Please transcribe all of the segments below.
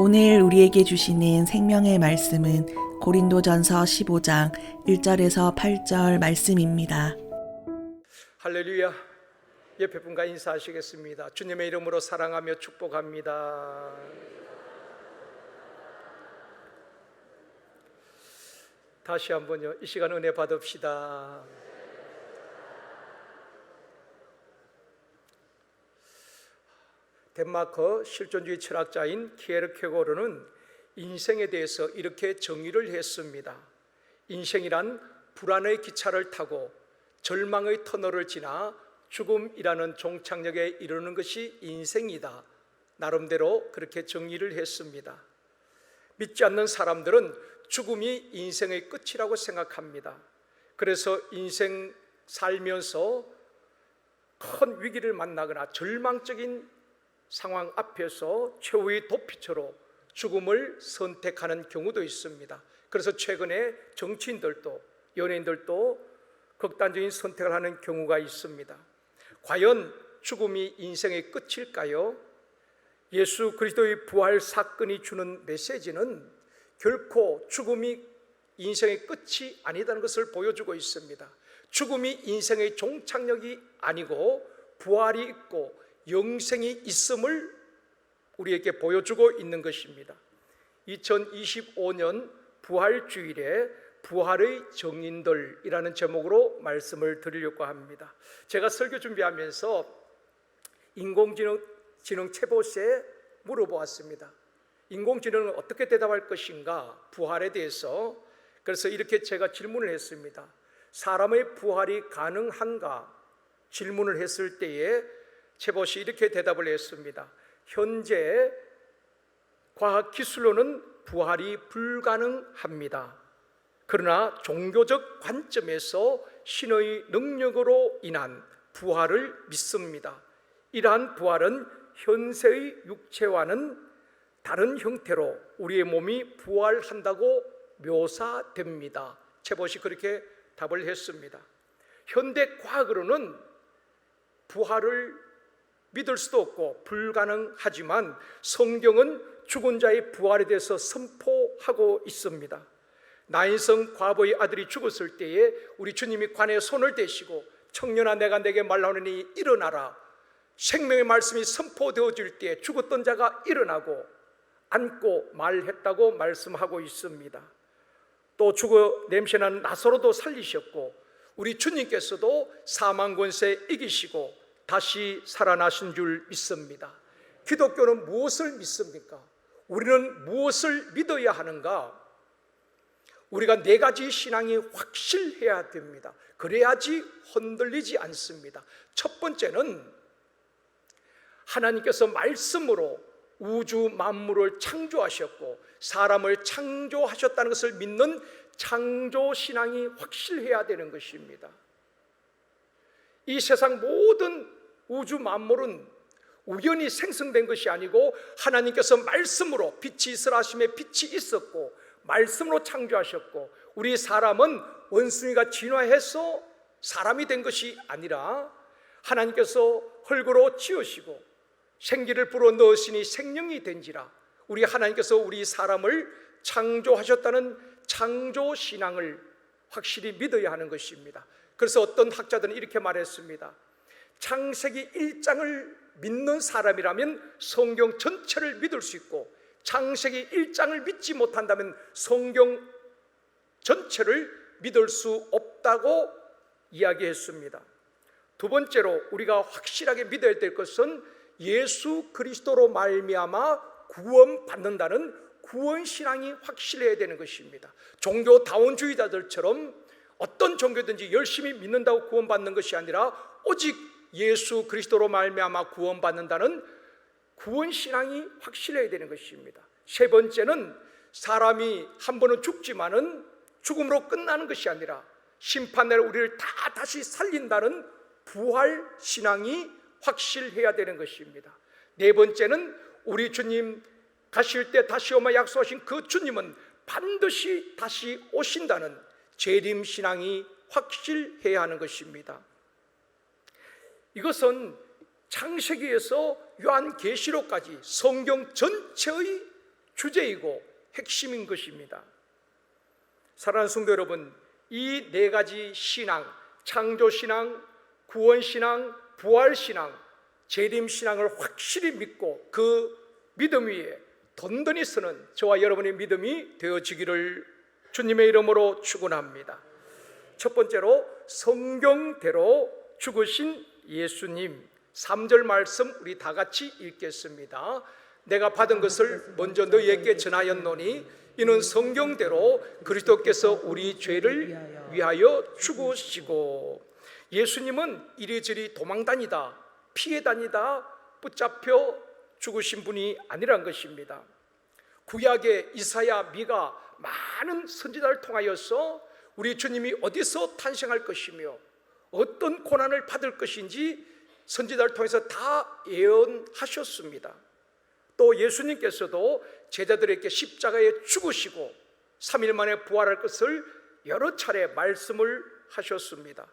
오늘 우리에게 주시는 생명의 말씀은 고린도전서 15장 1절에서 8절 말씀입니다. 할렐루야. 옆에 분과 인사하시겠습니다. 주님의 이름으로 사랑하며 축복합니다. 다시 한번요, 이 시간 은혜 받읍시다. 덴마크 실존주의 철학자인 키에르케고르는 인생에 대해서 이렇게 정의를 했습니다. 인생이란 불안의 기차를 타고 절망의 터널을 지나 죽음이라는 종착역에 이르는 것이 인생이다. 나름대로 그렇게 정의를 했습니다. 믿지 않는 사람들은 죽음이 인생의 끝이라고 생각합니다. 그래서 인생 살면서 큰 위기를 만나거나 절망적인 상황 앞에서 최후의 도피처로 죽음을 선택하는 경우도 있습니다. 그래서 최근에 정치인들도 연예인들도 극단적인 선택을 하는 경우가 있습니다. 과연 죽음이 인생의 끝일까요? 예수 그리스도의 부활 사건이 주는 메시지는 결코 죽음이 인생의 끝이 아니다는 것을 보여주고 있습니다. 죽음이 인생의 종착역이 아니고 부활이 있고 영생이 있음을 우리에게 보여주고 있는 것입니다. 2025년 부활주일에 부활의 정인들이라는 제목으로 말씀을 드리려고 합니다. 제가 설교 준비하면서 인공지능 챗봇에 물어보았습니다. 인공지능은 어떻게 대답할 것인가, 부활에 대해서. 그래서 이렇게 제가 질문을 했습니다. 사람의 부활이 가능한가 질문을 했을 때에 챗봇이 이렇게 대답을 했습니다. 현재 과학기술로는 부활이 불가능합니다. 그러나 종교적 관점에서 신의 능력으로 인한 부활을 믿습니다. 이러한 부활은 현세의 육체와는 다른 형태로 우리의 몸이 부활한다고 묘사됩니다. 챗봇이 그렇게 답을 했습니다. 현대 과학으로는 부활을 믿을 수도 없고 불가능하지만 성경은 죽은 자의 부활에 대해서 선포하고 있습니다. 나인성 과부의 아들이 죽었을 때에 우리 주님이 관에 손을 대시고 청년아 내가 내게 말하노니 일어나라. 생명의 말씀이 선포되어질 때 죽었던 자가 일어나고 앉고 말했다고 말씀하고 있습니다. 또 죽어 냄새나는 나사로도 살리셨고 우리 주님께서도 사망 권세 이기시고 다시 살아나신 줄 믿습니다. 기독교는 무엇을 믿습니까? 우리는 무엇을 믿어야 하는가? 우리가 네 가지 신앙이 확실해야 됩니다. 그래야지 흔들리지 않습니다. 첫 번째는 하나님께서 말씀으로 우주 만물을 창조하셨고 사람을 창조하셨다는 것을 믿는 창조신앙이 확실해야 되는 것입니다. 이 세상 모든 우주 만물은 우연히 생성된 것이 아니고 하나님께서 말씀으로 빛이 있으라 하심에 빛이 있었고 말씀으로 창조하셨고 우리 사람은 원숭이가 진화해서 사람이 된 것이 아니라 하나님께서 흙으로 지으시고 생기를 불어넣으시니 생명이 된지라. 우리 하나님께서 우리 사람을 창조하셨다는 창조신앙을 확실히 믿어야 하는 것입니다. 그래서 어떤 학자들은 이렇게 말했습니다. 창세기 1장을 믿는 사람이라면 성경 전체를 믿을 수 있고 창세기 1장을 믿지 못한다면 성경 전체를 믿을 수 없다고 이야기했습니다. 두 번째로 우리가 확실하게 믿어야 될 것은 예수 그리스도로 말미암아 구원받는다는 구원신앙이 확실해야 되는 것입니다. 종교다원주의자들처럼 어떤 종교든지 열심히 믿는다고 구원받는 것이 아니라 오직 예수 그리스도로 말미암아 구원받는다는 구원신앙이 확실해야 되는 것입니다. 세 번째는 사람이 한 번은 죽지만은 죽음으로 끝나는 것이 아니라 심판날 우리를 다 다시 살린다는 부활신앙이 확실해야 되는 것입니다. 네 번째는 우리 주님 가실 때 다시 오마 약속하신 그 주님은 반드시 다시 오신다는 재림신앙이 확실해야 하는 것입니다. 이것은 창세기에서 요한계시록까지 성경 전체의 주제이고 핵심인 것입니다. 사랑하는 성도 여러분, 이 네 가지 신앙, 창조신앙, 구원신앙, 부활신앙, 재림신앙을 확실히 믿고 그 믿음 위에 든든히 서는 저와 여러분의 믿음이 되어지기를 주님의 이름으로 축원합니다. 첫 번째로 성경대로 죽으신 예수님, 3절 말씀 우리 다 같이 읽겠습니다. 내가 받은 것을 먼저 너희에게 전하였노니 이는 성경대로 그리스도께서 우리 죄를 위하여 죽으시고. 예수님은 이리저리 도망다니다 피해 다니다 붙잡혀 죽으신 분이 아니란 것입니다. 구약의 이사야, 미가 많은 선지자를 통하여서 우리 주님이 어디서 탄생할 것이며 어떤 고난을 받을 것인지 선지자를 통해서 다 예언하셨습니다. 또 예수님께서도 제자들에게 십자가에 죽으시고 3일 만에 부활할 것을 여러 차례 말씀을 하셨습니다.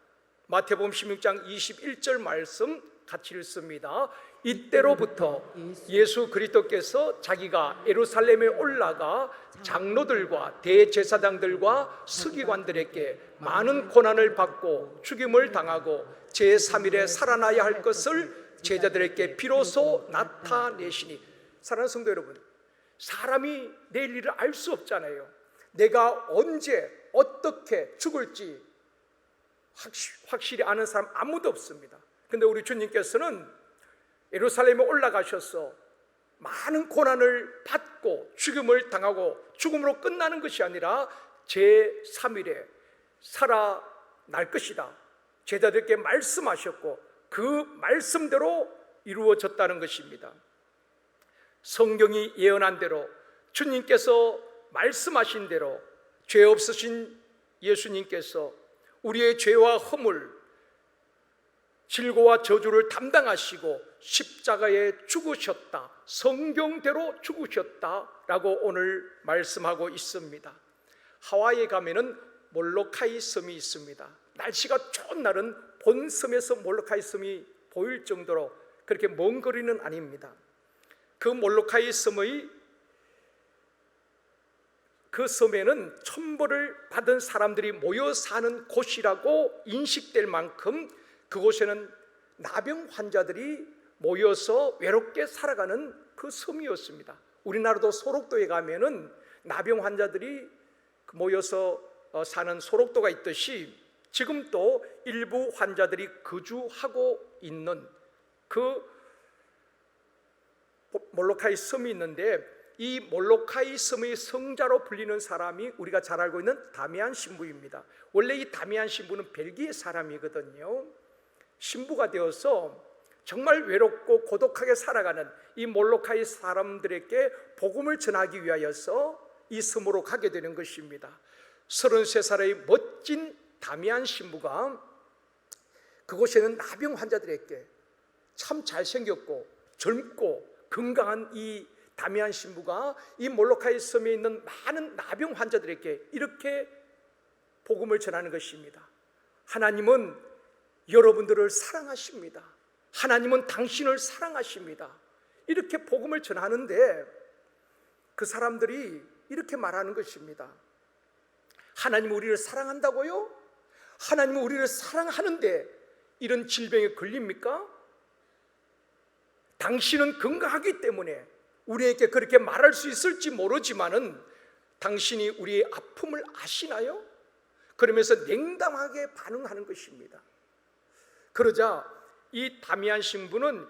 마태복음 16장 21절 말씀 같이 읽습니다. 이때로부터 예수 그리스도께서 자기가 예루살렘에 올라가 장로들과 대제사장들과 서기관들에게 많은 고난을 받고 죽임을 당하고 제3일에 살아나야 할 것을 제자들에게 비로소 나타내시니. 사랑하는 성도 여러분, 사람이 내일 일을 알 수 없잖아요. 내가 언제 어떻게 죽을지 확실히 아는 사람 아무도 없습니다. 근데 우리 주님께서는 예루살렘에 올라가셔서 많은 고난을 받고 죽임을 당하고 죽음으로 끝나는 것이 아니라 제3일에 살아날 것이다, 제자들께 말씀하셨고 그 말씀대로 이루어졌다는 것입니다. 성경이 예언한 대로, 주님께서 말씀하신 대로 죄 없으신 예수님께서 우리의 죄와 허물, 질고와 저주를 담당하시고 십자가에 죽으셨다, 성경대로 죽으셨다라고 오늘 말씀하고 있습니다. 하와이에 가면은 몰로카이 섬이 있습니다. 날씨가 좋은 날은 본 섬에서 몰로카이 섬이 보일 정도로 그렇게 먼 거리는 아닙니다. 그 몰로카이 섬의 그 섬에는 천벌을 받은 사람들이 모여 사는 곳이라고 인식될 만큼 그곳에는 나병 환자들이 모여서 외롭게 살아가는 그 섬이었습니다. 우리나라도 소록도에 가면은 나병 환자들이 모여서 사는 소록도가 있듯이 지금도 일부 환자들이 거주하고 있는 그 몰로카이 섬이 있는데, 이 몰로카이 섬의 성자로 불리는 사람이 우리가 잘 알고 있는 다미안 신부입니다. 원래 이 다미안 신부는 벨기에 사람이거든요. 신부가 되어서 정말 외롭고 고독하게 살아가는 이 몰로카이 사람들에게 복음을 전하기 위하여서 이 섬으로 가게 되는 것입니다. 33살의 멋진 다미안 신부가 그곳에는 나병 환자들에게 참 잘생겼고 젊고 건강한 이 다미안 신부가 이 몰로카이 섬에 있는 많은 나병 환자들에게 이렇게 복음을 전하는 것입니다. 하나님은 여러분들을 사랑하십니다. 하나님은 당신을 사랑하십니다. 이렇게 복음을 전하는데 그 사람들이 이렇게 말하는 것입니다. 하나님은 우리를 사랑한다고요? 하나님은 우리를 사랑하는데 이런 질병에 걸립니까? 당신은 건강하기 때문에 우리에게 그렇게 말할 수 있을지 모르지만은 당신이 우리의 아픔을 아시나요? 그러면서 냉담하게 반응하는 것입니다. 그러자 이 다미안 신부는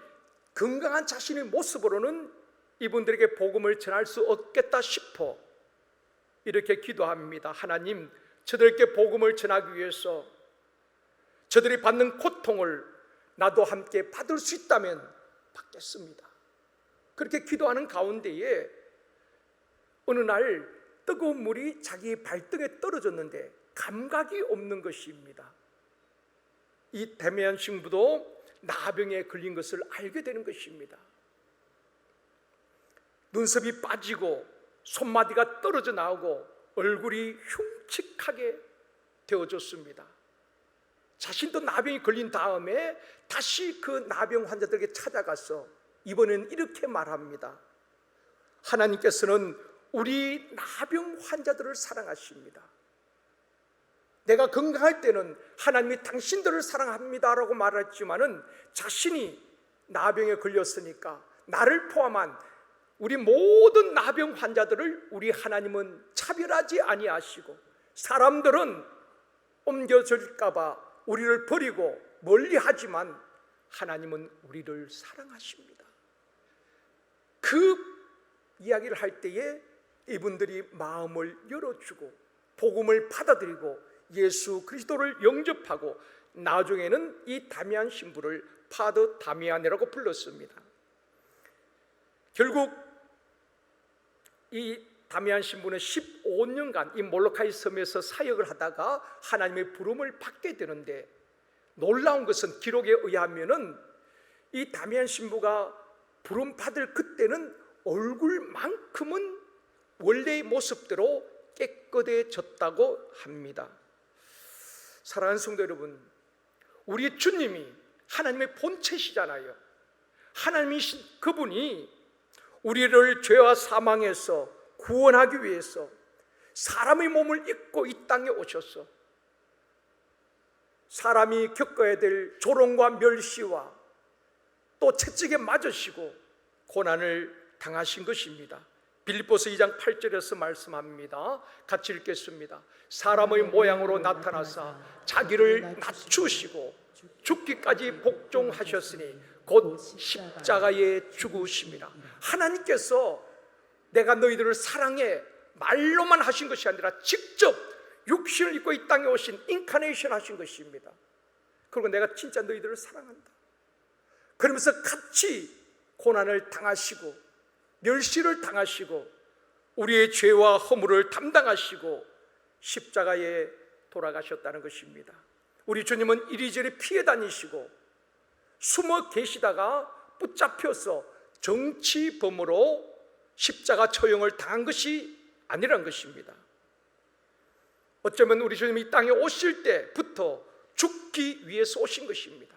건강한 자신의 모습으로는 이분들에게 복음을 전할 수 없겠다 싶어 이렇게 기도합니다. 하나님, 저들에게 복음을 전하기 위해서 저들이 받는 고통을 나도 함께 받을 수 있다면 받겠습니다. 그렇게 기도하는 가운데에 어느 날 뜨거운 물이 자기 발등에 떨어졌는데 감각이 없는 것입니다. 이 다미안 신부도 나병에 걸린 것을 알게 되는 것입니다. 눈썹이 빠지고 손마디가 떨어져 나오고 얼굴이 흉측하게 되어졌습니다. 자신도 나병이 걸린 다음에 다시 그 나병 환자들에게 찾아가서 이번엔 이렇게 말합니다. 하나님께서는 우리 나병 환자들을 사랑하십니다. 내가 건강할 때는 하나님이 당신들을 사랑합니다라고 말했지만은 자신이 나병에 걸렸으니까 나를 포함한 우리 모든 나병 환자들을 우리 하나님은 차별하지 아니하시고, 사람들은 옮겨질까 봐 우리를 버리고 멀리하지만 하나님은 우리를 사랑하십니다. 그 이야기를 할 때에 이분들이 마음을 열어주고 복음을 받아들이고 예수 그리스도를 영접하고 나중에는 이 다미안 신부를 파더 다미안이라고 불렀습니다. 결국 이 다미안 신부는 15년간 이 몰로카이 섬에서 사역을 하다가 하나님의 부름을 받게 되는데, 놀라운 것은 기록에 의하면은 이 다미안 신부가 부름 받을 그때는 얼굴만큼은 원래의 모습대로 깨끗해졌다고 합니다. 사랑하는 성도 여러분, 우리 주님이 하나님의 본체시잖아요. 하나님이신 그분이 우리를 죄와 사망에서 구원하기 위해서 사람의 몸을 입고 이 땅에 오셔서 사람이 겪어야 될 조롱과 멸시와 또 채찍에 맞으시고 고난을 당하신 것입니다. 빌립보서 2장 8절에서 말씀합니다. 같이 읽겠습니다. 사람의 모양으로 나타나사 자기를 낮추시고 죽기까지 복종하셨으니 곧 십자가에 죽으심이라. 하나님께서 내가 너희들을 사랑해 말로만 하신 것이 아니라 직접 육신을 입고 이 땅에 오신 인카네이션 하신 것입니다. 그리고 내가 진짜 너희들을 사랑한다 그러면서 같이 고난을 당하시고 멸시를 당하시고 우리의 죄와 허물을 담당하시고 십자가에 돌아가셨다는 것입니다. 우리 주님은 이리저리 피해 다니시고 숨어 계시다가 붙잡혀서 정치범으로 십자가 처형을 당한 것이 아니란 것입니다. 어쩌면 우리 주님이 이 땅에 오실 때부터 죽기 위해서 오신 것입니다.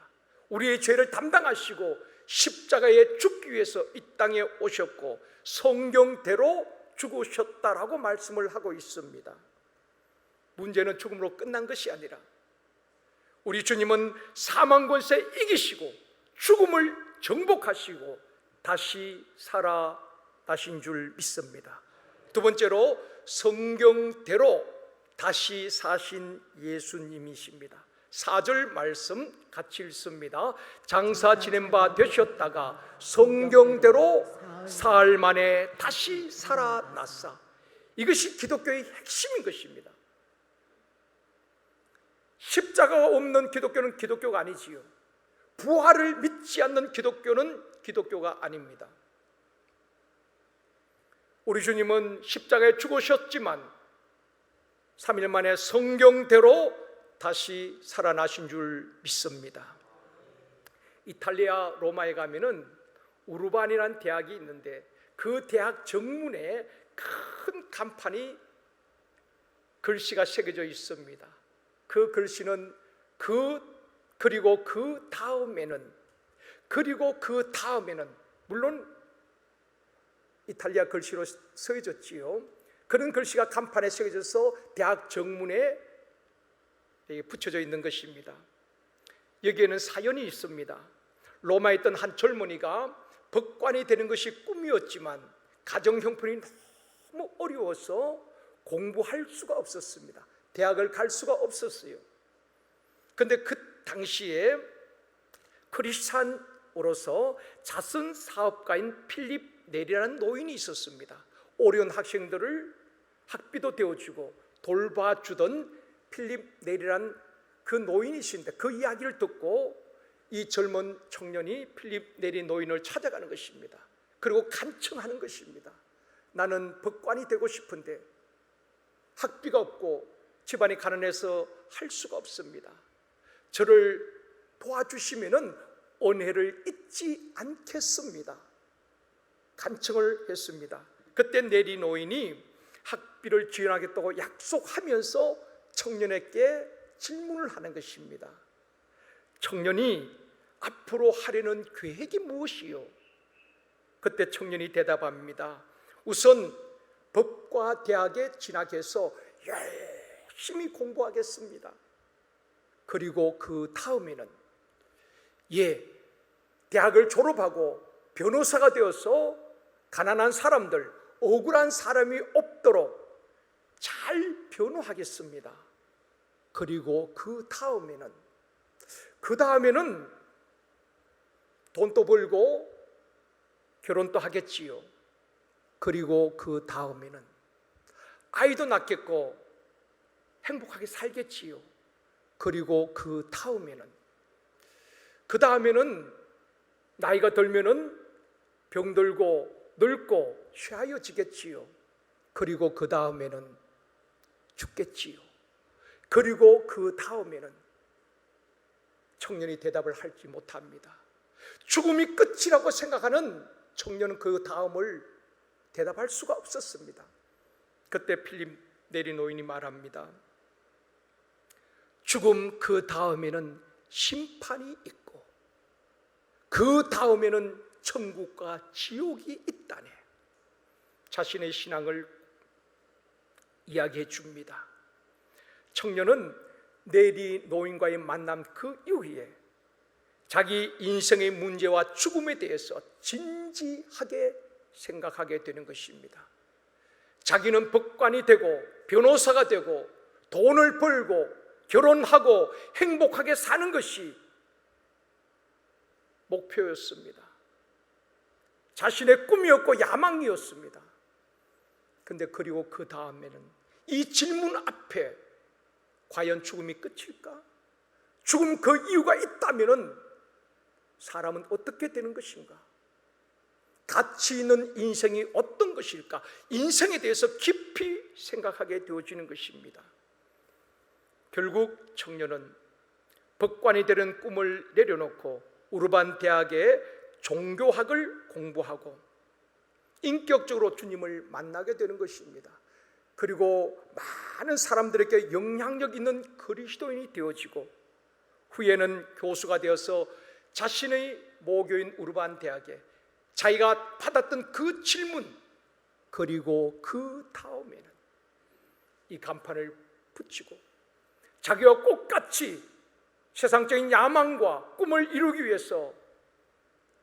우리의 죄를 담당하시고 십자가에 죽기 위해서 이 땅에 오셨고 성경대로 죽으셨다라고 말씀을 하고 있습니다. 문제는 죽음으로 끝난 것이 아니라 우리 주님은 사망 권세 이기시고 죽음을 정복하시고 다시 살아나신 줄 믿습니다. 두 번째로 성경대로 다시 사신 예수님이십니다. 4절 말씀 같이 읽습니다. 장사 지낸 바 되셨다가 성경대로 사흘 만에 다시 살아났사. 이것이 기독교의 핵심인 것입니다. 십자가가 없는 기독교는 기독교가 아니지요. 부활을 믿지 않는 기독교는 기독교가 아닙니다. 우리 주님은 십자가에 죽으셨지만 3일 만에 성경대로 다시 살아나신 줄 믿습니다. 이탈리아 로마에 가면은 우르반이라는 대학이 있는데 그 대학 정문에 큰 간판이 글씨가 새겨져 있습니다. 그 글씨는 그리고 그 다음에는 물론 이탈리아 글씨로 써졌지요. 그런 글씨가 간판에 새겨져서 대학 정문에 붙여져 있는 것입니다. 여기에는 사연이 있습니다. 로마에 있던 한 젊은이가 법관이 되는 것이 꿈이었지만 가정 형편이 너무 어려워서 공부할 수가 없었습니다. 대학을 갈 수가 없었어요. 그런데 그 당시에 크리스찬으로서 자선 사업가인 필립 네리라는 노인이 있었습니다. 어려운 학생들을 학비도 되어주고 돌봐주던 필립 네리라는 그 노인이신데 그 이야기를 듣고 이 젊은 청년이 필립 네리 노인을 찾아가는 것입니다. 그리고 간청하는 것입니다. 나는 법관이 되고 싶은데 학비가 없고 집안이 가난해서 할 수가 없습니다. 저를 도와주시면은 은혜를 잊지 않겠습니다. 간청을 했습니다. 그때 네리 노인이 학비를 지원하겠다고 약속하면서 청년에게 질문을 하는 것입니다. 청년이 앞으로 하려는 계획이 무엇이요? 그때 청년이 대답합니다. 우선 법과 대학에 진학해서 열심히 공부하겠습니다. 그리고 그 다음에는 대학을 졸업하고 변호사가 되어서 가난한 사람들, 억울한 사람이 없도록 잘 변호하겠습니다. 그리고 그 다음에는 돈도 벌고 결혼도 하겠지요. 그리고 그 다음에는 아이도 낳겠고 행복하게 살겠지요. 그리고 그 다음에는 나이가 들면은 병들고 늙고 쇠하여지겠지요. 그리고 그 다음에는 죽겠지요. 그리고 그 다음에는 청년이 대답을 하지 못합니다. 죽음이 끝이라고 생각하는 청년은 그 다음을 대답할 수가 없었습니다. 그때 필립 네리 노인이 말합니다. 죽음 그 다음에는 심판이 있고 그 다음에는 천국과 지옥이 있다네. 자신의 신앙을 이야기해 줍니다. 청년은 네리 노인과의 만남 그 이후에 자기 인생의 문제와 죽음에 대해서 진지하게 생각하게 되는 것입니다. 자기는 법관이 되고 변호사가 되고 돈을 벌고 결혼하고 행복하게 사는 것이 목표였습니다. 자신의 꿈이었고 야망이었습니다. 근데 그리고 그 다음에는 이 질문 앞에 과연 죽음이 끝일까? 죽음 그 이유가 있다면은 사람은 어떻게 되는 것인가? 가치 있는 인생이 어떤 것일까? 인생에 대해서 깊이 생각하게 되어지는 것입니다. 결국 청년은 법관이 되는 꿈을 내려놓고 우르반 대학에 종교학을 공부하고 인격적으로 주님을 만나게 되는 것입니다. 그리고 많은 사람들에게 영향력 있는 그리스도인이 되어지고 후에는 교수가 되어서 자신의 모교인 우르반 대학에 자기가 받았던 그 질문 그리고 그 다음에는 이 간판을 붙이고 자기와 똑같이 세상적인 야망과 꿈을 이루기 위해서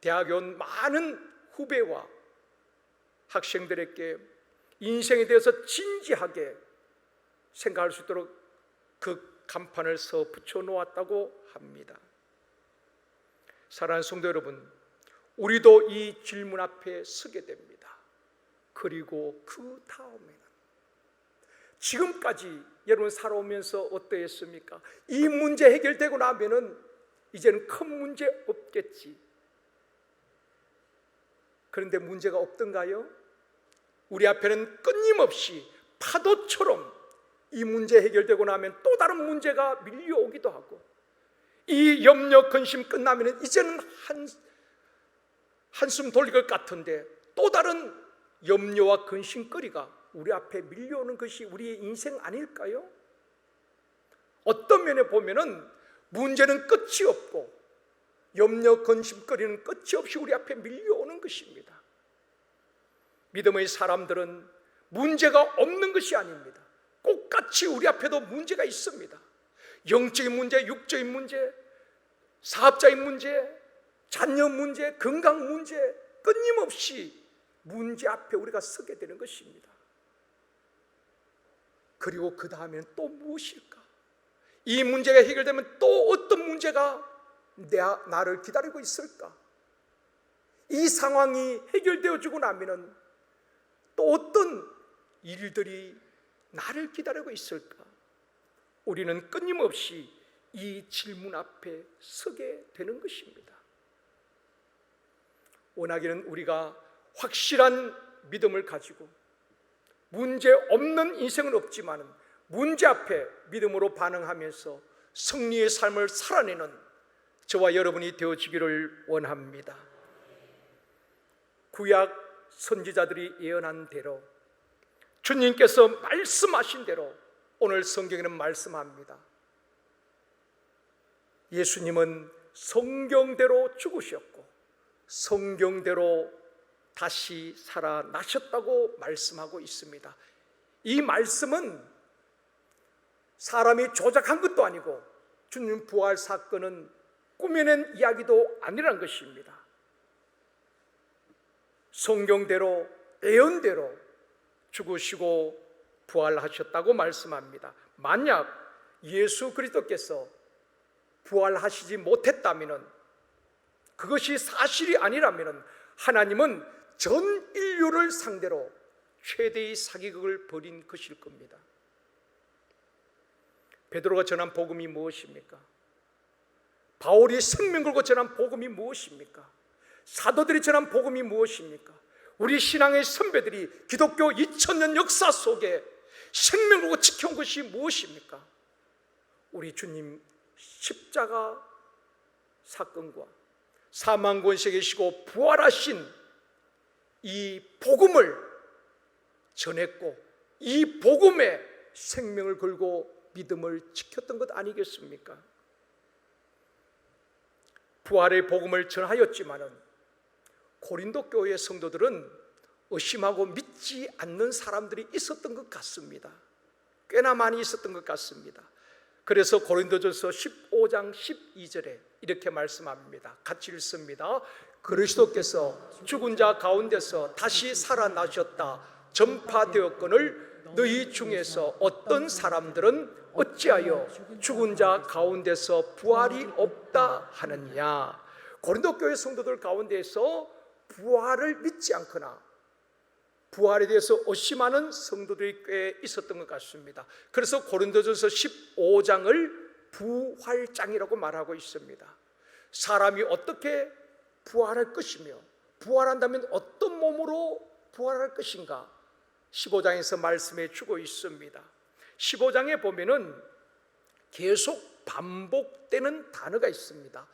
대학에 온 많은 후배와 학생들에게 인생에 대해서 진지하게 생각할 수 있도록 그 간판을 써 붙여 놓았다고 합니다. 사랑하는 성도 여러분, 우리도 이 질문 앞에 서게 됩니다. 그리고 그 다음에는 지금까지 여러분 살아오면서 어떠했습니까? 이 문제 해결되고 나면은 이제는 큰 문제 없겠지. 그런데 문제가 없던가요? 우리 앞에는 끊임없이 파도처럼 이 문제 해결되고 나면 또 다른 문제가 밀려오기도 하고 이 염려 근심 끝나면 이제는 한숨 돌릴 것 같은데 또 다른 염려와 근심거리가 우리 앞에 밀려오는 것이 우리의 인생 아닐까요? 어떤 면에 보면은 문제는 끝이 없고 염려 근심거리는 끝이 없이 우리 앞에 밀려오는 것입니다. 믿음의 사람들은 문제가 없는 것이 아닙니다. 똑같이 우리 앞에도 문제가 있습니다. 영적인 문제, 육적인 문제, 사업자인 문제, 자녀 문제, 건강 문제, 끊임없이 문제 앞에 우리가 서게 되는 것입니다. 그리고 그 다음에는 또 무엇일까? 이 문제가 해결되면 또 어떤 문제가 나를 기다리고 있을까? 이 상황이 해결되어지고 나면 또 어떤 일들이 나를 기다리고 있을까? 우리는 끊임없이 이 질문 앞에 서게 되는 것입니다. 원하기는 우리가 확실한 믿음을 가지고 문제 없는 인생은 없지만 문제 앞에 믿음으로 반응하면서 승리의 삶을 살아내는 저와 여러분이 되어지기를 원합니다. 구약 선지자들이 예언한 대로 주님께서 말씀하신 대로 오늘 성경에는 말씀합니다. 예수님은 성경대로 죽으셨고 성경대로 다시 살아나셨다고 말씀하고 있습니다. 이 말씀은 사람이 조작한 것도 아니고 주님 부활 사건은 꾸며낸 이야기도 아니란 것입니다. 성경대로 예언대로 죽으시고 부활하셨다고 말씀합니다. 만약 예수 그리스도께서 부활하시지 못했다면, 그것이 사실이 아니라면 하나님은 전 인류를 상대로 최대의 사기극을 벌인 것일 겁니다. 베드로가 전한 복음이 무엇입니까? 바울이 생명 걸고 전한 복음이 무엇입니까? 사도들이 전한 복음이 무엇입니까? 우리 신앙의 선배들이 기독교 2000년 역사 속에 생명 걸고 지켜온 것이 무엇입니까? 우리 주님 십자가 사건과 사망 권세에 계시고 부활하신 이 복음을 전했고, 이 복음에 생명을 걸고 믿음을 지켰던 것 아니겠습니까? 부활의 복음을 전하였지만은 고린도 교회 성도들은 의심하고 믿지 않는 사람들이 있었던 것 같습니다. 꽤나 많이 있었던 것 같습니다. 그래서 고린도전서 15장 12절에 이렇게 말씀합니다. 같이 읽습니다. 그리스도께서 죽은 자 가운데서 다시 살아나셨다 전파되었거늘 너희 중에서 어떤 사람들은 어찌하여 죽은 자 가운데서 부활이 없다 하느냐. 고린도 교회 성도들 가운데서 부활을 믿지 않거나 부활에 대해서 의심하는 성도들이 꽤 있었던 것 같습니다. 그래서 고린도전서 15장을 부활장이라고 말하고 있습니다. 사람이 어떻게 부활할 것이며 부활한다면 어떤 몸으로 부활할 것인가 15장에서 말씀해 주고 있습니다. 15장에 보면은 계속 반복되는 단어가 있습니다.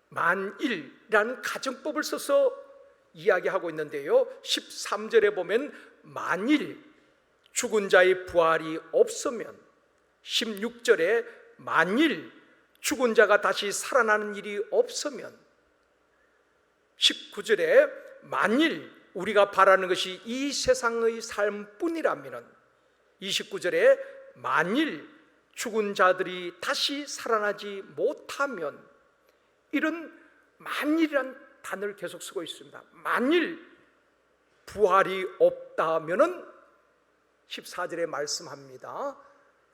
만일이라는 가정법을 써서 이야기하고 있는데요, 13절에 보면 만일 죽은 자의 부활이 없으면, 16절에 만일 죽은 자가 다시 살아나는 일이 없으면, 19절에 만일 우리가 바라는 것이 이 세상의 삶뿐이라면, 29절에 만일 죽은 자들이 다시 살아나지 못하면, 이런 만일이란 단어를 계속 쓰고 있습니다. 만일 부활이 없다면은 14절에 말씀합니다.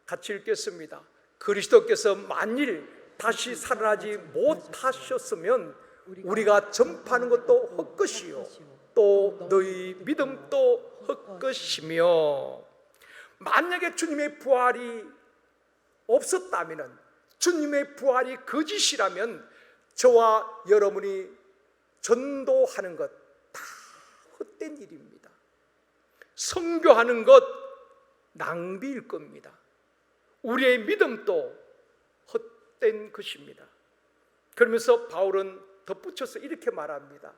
같이 읽겠습니다. 그리스도께서 만일 다시 살아나지 못하셨으면 우리가 전파하는 것도 헛것이요 또 너희 믿음도 헛것이며, 만약에 주님의 부활이 없었다면, 주님의 부활이 거짓이라면 저와 여러분이 전도하는 것 다 헛된 일입니다. 선교하는 것 낭비일 겁니다. 우리의 믿음도 헛된 것입니다. 그러면서 바울은 덧붙여서 이렇게 말합니다.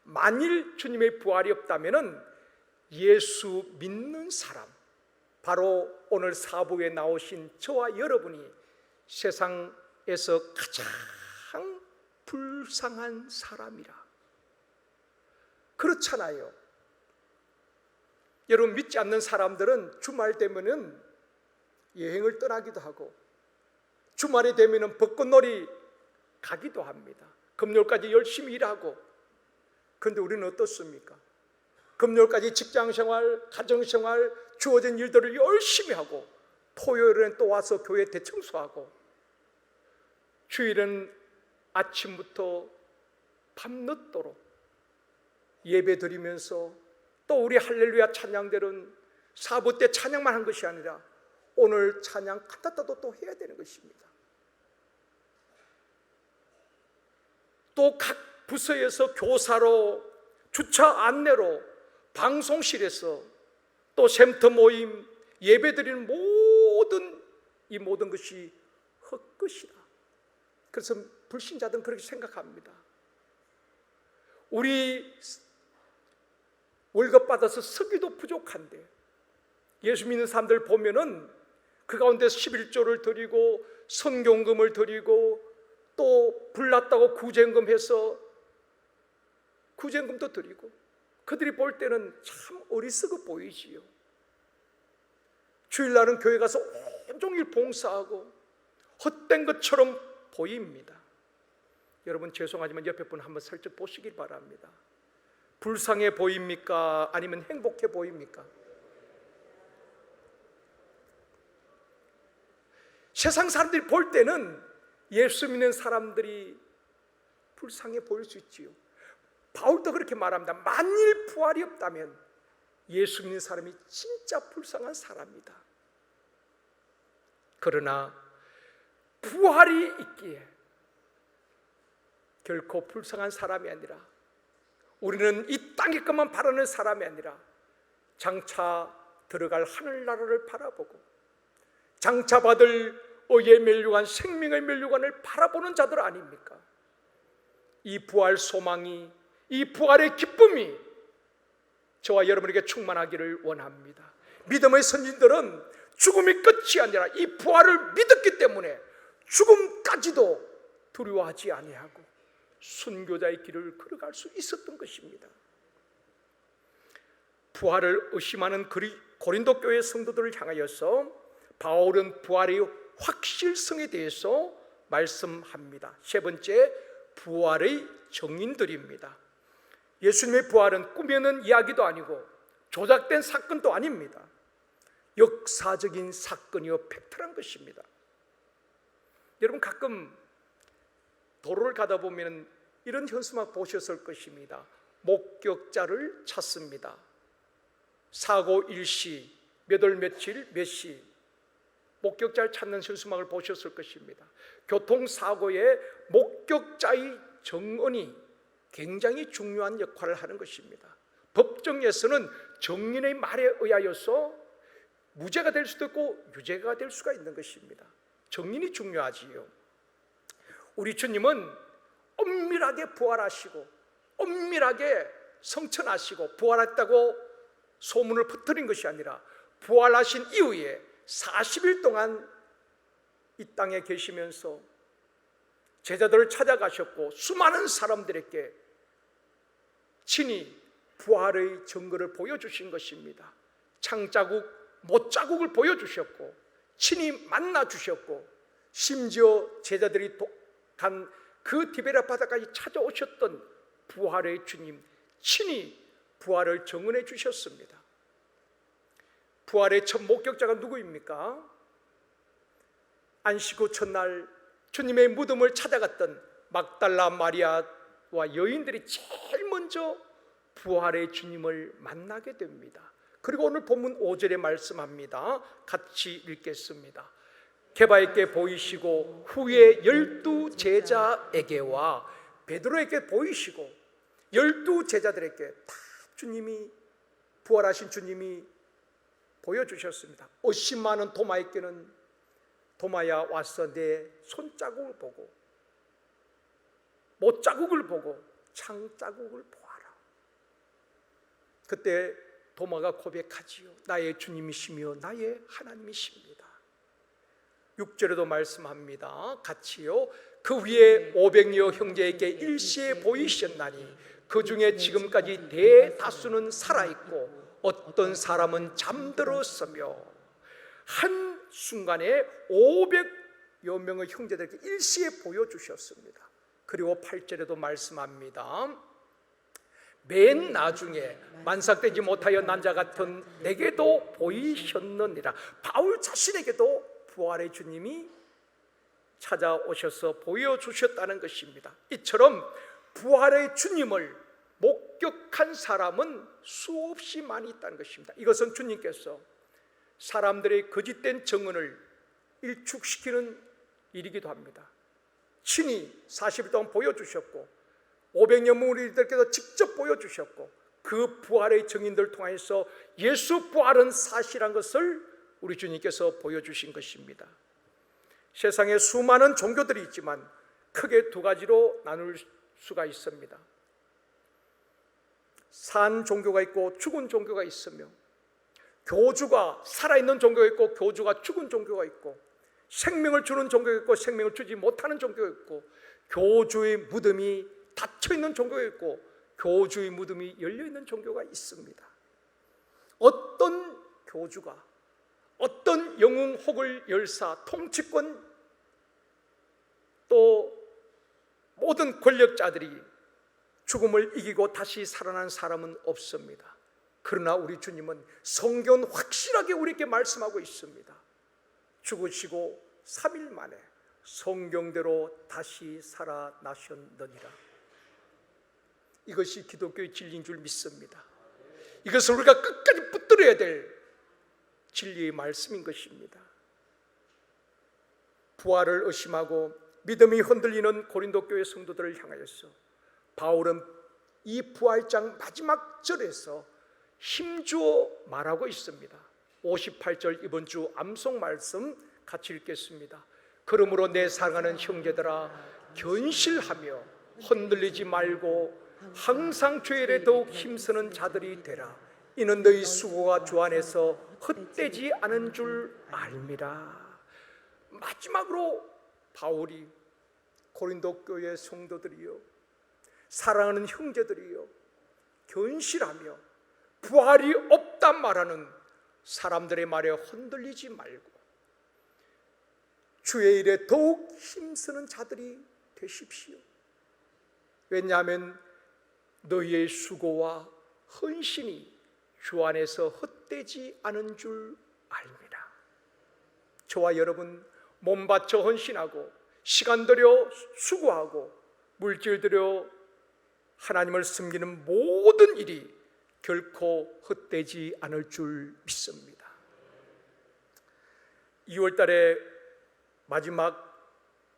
만일 주님의 부활이 없다면 예수 믿는 사람, 바로 오늘 사부에 나오신 저와 여러분이 세상에서 가장 불쌍한 사람이라. 그렇잖아요. 여러분, 믿지 않는 사람들은 주말 되면은 여행을 떠나기도 하고 주말이 되면은 벚꽃놀이 가기도 합니다. 금요일까지 열심히 일하고. 그런데 우리는 어떻습니까? 금요일까지 직장생활, 가정생활, 주어진 일들을 열심히 하고 토요일엔 또 와서 교회 대청소하고 주일은 아침부터 밤늦도록 예배 드리면서 또 우리 할렐루야 찬양들은 사부 때 찬양만 한 것이 아니라 오늘 찬양 칸타타도 또 해야 되는 것입니다. 또 각 부서에서 교사로, 주차 안내로, 방송실에서 또 샘터 모임, 예배 드리는 이 모든 것이 헛것이다. 그래서 불신자들은 그렇게 생각합니다. 우리 월급 받아서 쓰기도 부족한데 예수 믿는 사람들 보면은 그 가운데 11조를 드리고 선경금을 드리고 또 불났다고 구제금해서 구제금도 드리고 그들이 볼 때는 참 어리석어 보이지요. 주일날은 교회 가서 온종일 봉사하고 헛된 것처럼 보입니다. 여러분 죄송하지만 옆에 분 한번 살짝 보시길 바랍니다. 불쌍해 보입니까? 아니면 행복해 보입니까? 세상 사람들이 볼 때는 예수 믿는 사람들이 불쌍해 보일 수 있지요. 바울도 그렇게 말합니다. 만일 부활이 없다면 예수 믿는 사람이 진짜 불쌍한 사람이다. 그러나 부활이 있기에 결코 불쌍한 사람이 아니라, 우리는 이 땅의 것만 바라는 사람이 아니라 장차 들어갈 하늘나라를 바라보고 장차 받을 의의 면류관, 생명의 면류관을 바라보는 자들 아닙니까? 이 부활 소망이, 이 부활의 기쁨이 저와 여러분에게 충만하기를 원합니다. 믿음의 선진들은 죽음이 끝이 아니라 이 부활을 믿었기 때문에 죽음까지도 두려워하지 아니하고 순교자의 길을 걸어갈 수 있었던 것입니다. 부활을 의심하는 고린도 교회 성도들을 향하여서 바울은 부활의 확실성에 대해서 말씀합니다. 세 번째, 부활의 정인들입니다. 예수님의 부활은 꾸며낸 이야기도 아니고 조작된 사건도 아닙니다. 역사적인 사건이요 팩트란 것입니다. 여러분 가끔 도로를 가다 보면 이런 현수막 보셨을 것입니다. 목격자를 찾습니다. 사고 일시, 몇 월 며칠 몇 시, 목격자를 찾는 현수막을 보셨을 것입니다. 교통사고의 목격자의 정언이 굉장히 중요한 역할을 하는 것입니다. 법정에서는 정인의 말에 의하여서 무죄가 될 수도 있고 유죄가 될 수가 있는 것입니다. 정인이 중요하지요. 우리 주님은 엄밀하게 부활하시고 엄밀하게 성천하시고 부활했다고 소문을 퍼뜨린 것이 아니라 부활하신 이후에 40일 동안 이 땅에 계시면서 제자들을 찾아가셨고 수많은 사람들에게 친히 부활의 증거를 보여주신 것입니다. 창자국, 못자국을 보여주셨고 친히 만나주셨고 심지어 제자들이 간 그 디베랴 바다까지 찾아오셨던 부활의 주님 친히 부활을 증언해 주셨습니다. 부활의 첫 목격자가 누구입니까? 안식 후 첫날 주님의 무덤을 찾아갔던 막달라 마리아와 여인들이 제일 먼저 부활의 주님을 만나게 됩니다. 그리고 오늘 본문 5절에 말씀합니다. 같이 읽겠습니다. 게바에게 보이시고 후에 12 제자에게와 베드로에게 보이시고 12 제자들에게 다 주님이, 부활하신 주님이 보여주셨습니다. 의심 많은 도마에게는 도마야 와서 내 손자국을 보고 못자국을 보고 창자국을 보아라. 그때 도마가 고백하지요. 나의 주님이시며 나의 하나님이십니다. 6절에도 말씀합니다. 같이요. 그 위에 500여 형제에게 일시에 보이셨나니 그 중에 지금까지 대다수는 살아있고 어떤 사람은 잠들었으며, 한 순간에 500여 명의 형제들에게 일시에 보여주셨습니다. 그리고 8절에도 말씀합니다. 맨 나중에 만삭되지 못하여 난 자 같은 내게도 보이셨느니라. 바울 자신에게도 부활의 주님이 찾아오셔서 보여주셨다는 것입니다. 이처럼 부활의 주님을 목격한 사람은 수없이 많이 있다는 것입니다. 이것은 주님께서 사람들의 거짓된 증언을 일축시키는 일이기도 합니다. 친히 40일 동안 보여주셨고 500여 무리들께서 직접 보여주셨고 그 부활의 증인들 통해서 예수 부활은 사실한 것을 우리 주님께서 보여주신 것입니다. 세상에 수많은 종교들이 있지만 크게 두 가지로 나눌 수가 있습니다. 산 종교가 있고 죽은 종교가 있으며, 교주가 살아있는 종교가 있고 교주가 죽은 종교가 있고, 생명을 주는 종교가 있고 생명을 주지 못하는 종교가 있고, 교주의 무덤이 닫혀있는 종교가 있고 교주의 무덤이 열려있는 종교가 있습니다. 어떤 교주가, 어떤 영웅 혹을 열사, 통치권, 또 모든 권력자들이 죽음을 이기고 다시 살아난 사람은 없습니다. 그러나 우리 주님은 성경은 확실하게 우리에게 말씀하고 있습니다. 죽으시고 3일 만에 성경대로 다시 살아나셨느니라. 이것이 기독교의 진리인 줄 믿습니다. 이것을 우리가 끝까지 붙들어야 될 진리의 말씀인 것입니다. 부활을 의심하고 믿음이 흔들리는 고린도 교회 성도들을 향하여서 바울은 이 부활장 마지막 절에서 힘주어 말하고 있습니다. 58절 이번 주 암송 말씀 같이 읽겠습니다. 그러므로 내 사랑하는 형제들아 견실하며 흔들리지 말고 항상 주의 일에 더욱 힘쓰는 자들이 되라. 이는 너희 수고가 주 안에서 헛되지 않은 줄 알미라. 마지막으로 바울이 고린도 교회 성도들이요, 사랑하는 형제들이요, 견실하며 부활이 없단 말하는 사람들의 말에 흔들리지 말고 주의 일에 더욱 힘쓰는 자들이 되십시오. 왜냐하면 너희의 수고와 헌신이 주 안에서 헛되지 않은 줄 압니다. 저와 여러분 몸 바쳐 헌신하고 시간 들여 수고하고 물질 들여 하나님을 섬기는 모든 일이 결코 헛되지 않을 줄 믿습니다. 2월 달에 마지막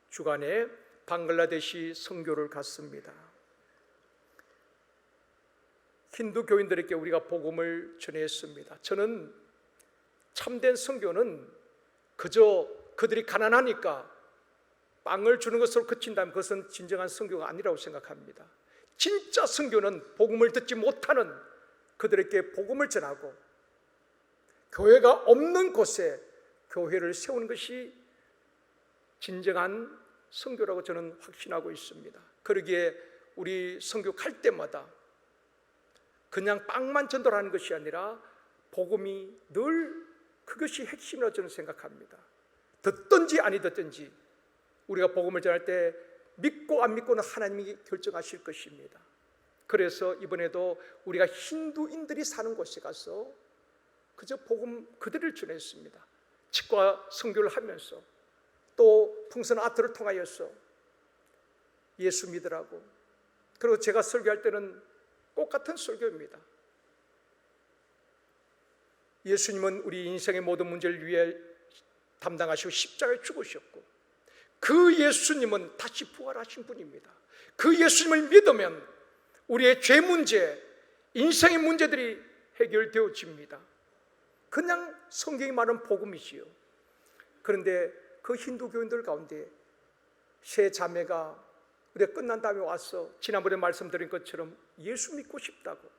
주간에 방글라데시 선교를 갔습니다. 힌두 교인들에게 우리가 복음을 전했습니다. 저는 참된 선교는 그저 그들이 가난하니까 빵을 주는 것으로 그친다면 그것은 진정한 선교가 아니라고 생각합니다. 진짜 선교는 복음을 듣지 못하는 그들에게 복음을 전하고 교회가 없는 곳에 교회를 세우는 것이 진정한 선교라고 저는 확신하고 있습니다. 그러기에 우리 선교 갈 때마다 그냥 빵만 전달하는 것이 아니라 복음이 늘 그것이 핵심이라고 저는 생각합니다. 듣든지 아니 듣든지 우리가 복음을 전할 때 믿고 안 믿고는 하나님이 결정하실 것입니다. 그래서 이번에도 우리가 힌두인들이 사는 곳에 가서 그저 복음 그들을 전했습니다. 치과 선교를 하면서 또 풍선 아트를 통하여서 예수 믿으라고. 그리고 제가 설교할 때는 똑같은 설교입니다. 예수님은 우리 인생의 모든 문제를 위해 담당하시고 십자가에 죽으셨고 그 예수님은 다시 부활하신 분입니다. 그 예수님을 믿으면 우리의 죄 문제, 인생의 문제들이 해결되어집니다. 그냥 성경이 말하는 복음이지요. 그런데 그 힌두 교인들 가운데 세 자매가 우리가 끝난 다음에 와서 지난번에 말씀드린 것처럼 예수 믿고 싶다고,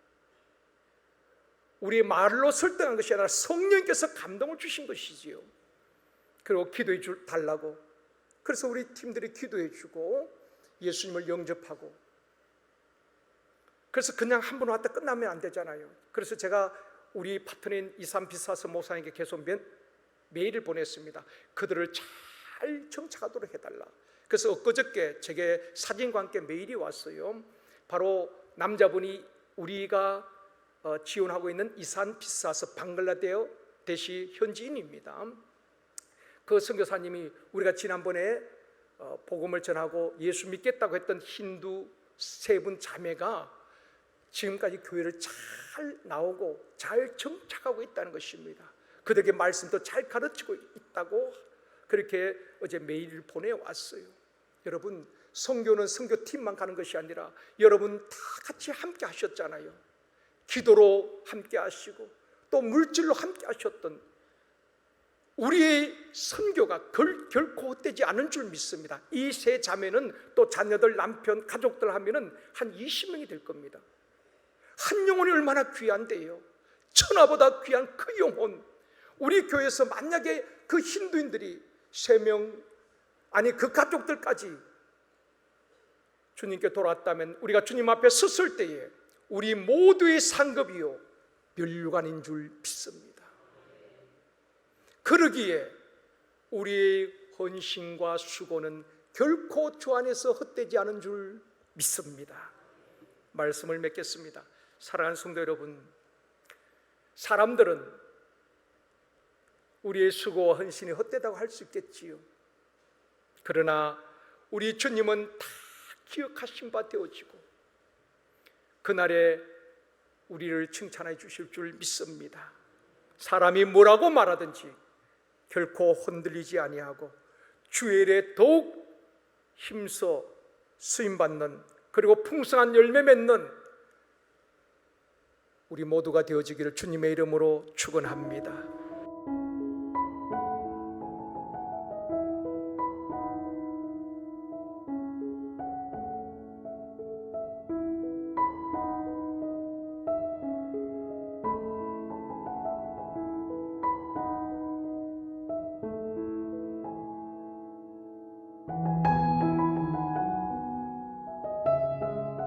우리의 말로 설득한 것이 아니라 성령께서 감동을 주신 것이지요. 그리고 기도해 달라고. 그래서 우리 팀들이 기도해 주고 예수님을 영접하고. 그래서 그냥 한 번 왔다 끝나면 안 되잖아요. 그래서 제가 우리 파트너인 이산 비사스 목사님께 계속 메일을 보냈습니다. 그들을 잘 정착하도록 해달라. 그래서 엊그저께 제게 사진과 함께 메일이 왔어요. 바로 남자분이 우리가 지원하고 있는 이산 비사스 방글라데시 현지인입니다. 그 선교사님이 우리가 지난번에 복음을 전하고 예수 믿겠다고 했던 힌두 세 분 자매가 지금까지 교회를 잘 나오고 잘 정착하고 있다는 것입니다. 그들에게 말씀도 잘 가르치고 있다고 그렇게 어제 메일을 보내왔어요. 여러분, 선교는 선교팀만 가는 것이 아니라 여러분 다 같이 함께 하셨잖아요. 기도로 함께 하시고 또 물질로 함께 하셨던 우리의 선교가 결코 헛되지 않은 줄 믿습니다. 이 세 자매는 또 자녀들, 남편, 가족들 하면은 한 20명이 될 겁니다. 한 영혼이 얼마나 귀한데요. 천하보다 귀한 그 영혼. 우리 교회에서 만약에 그 힌두인들이 3명, 아니 그 가족들까지 주님께 돌아왔다면 우리가 주님 앞에 섰을 때에 우리 모두의 상급이요 면류관인 줄 믿습니다. 그러기에 우리의 헌신과 수고는 결코 주 안에서 헛되지 않은 줄 믿습니다. 말씀을 맺겠습니다. 사랑하는 성도 여러분, 사람들은 우리의 수고와 헌신이 헛되다고 할 수 있겠지요. 그러나 우리 주님은 다 기억하신 바 되어지고 그날에 우리를 칭찬해 주실 줄 믿습니다. 사람이 뭐라고 말하든지 결코 흔들리지 아니하고 주의 일에 더욱 힘써 쓰임받는, 그리고 풍성한 열매 맺는 우리 모두가 되어지기를 주님의 이름으로 축원합니다.